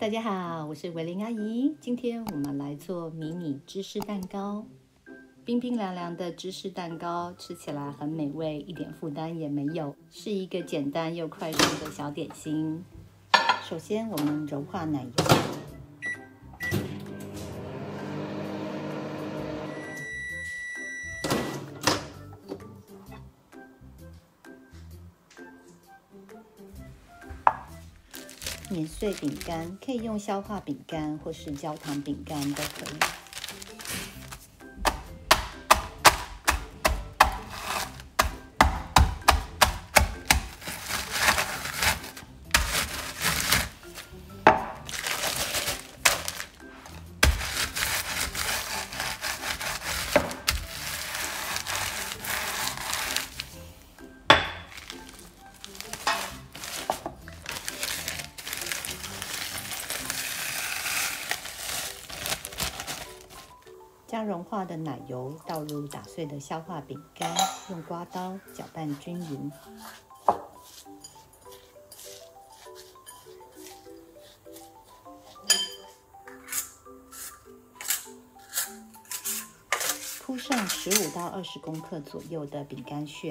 大家好，我是维玲阿姨。今天我们来做迷你芝士蛋糕，冰冰凉凉的芝士蛋糕，吃起来很美味，一点负担也没有，是一个简单又快速的小点心。首先，我们融化奶油。碾碎饼干，可以用消化饼干或是焦糖饼干都可以。将融化的奶油倒入打碎的消化饼干，用刮刀搅拌均匀。铺上15到20公克左右的饼干屑。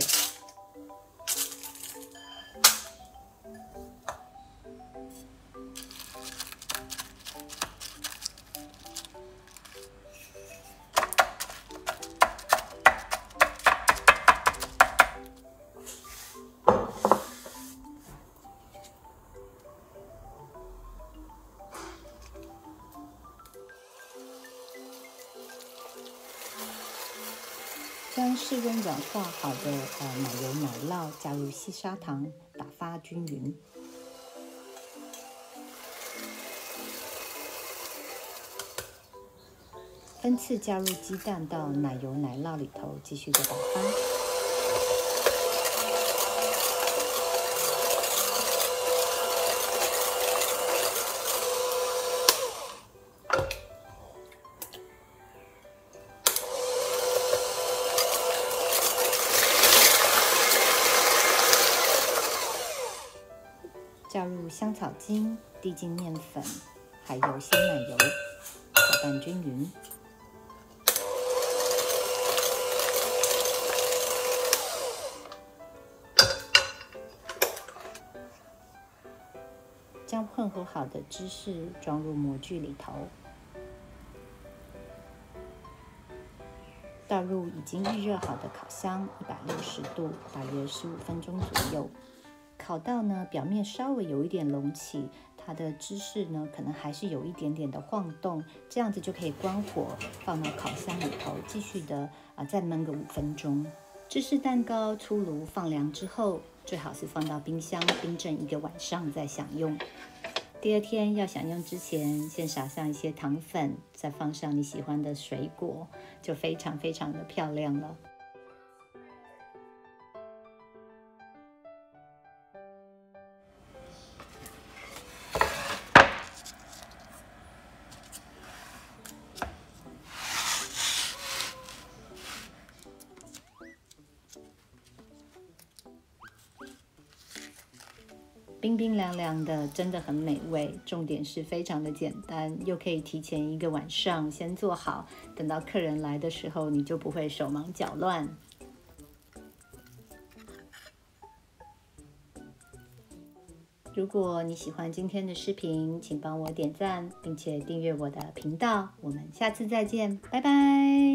将室温软化好的奶油奶酪加入细砂糖，打发均匀。分次加入鸡蛋到奶油奶酪里头，继续的打发。加入香草精、低筋面粉，还有鲜奶油，搅拌均匀。将混合好的芝士装入模具里头，倒入已经预热好的烤箱，160度，大约15分钟左右。烤到呢表面稍微有一点隆起，它的芝士呢可能还是有一点点的晃动，这样子就可以关火，放到烤箱里头，继续的再焖个5分钟。芝士蛋糕出炉放凉之后，最好是放到冰箱冰镇1个晚上再享用。第二天要享用之前，先撒上一些糖粉，再放上你喜欢的水果，就非常非常的漂亮了。冰冰凉凉的，真的很美味。重点是非常的简单，又可以提前1个晚上先做好，等到客人来的时候，你就不会手忙脚乱。如果你喜欢今天的视频，请帮我点赞，并且订阅我的频道。我们下次再见，拜拜。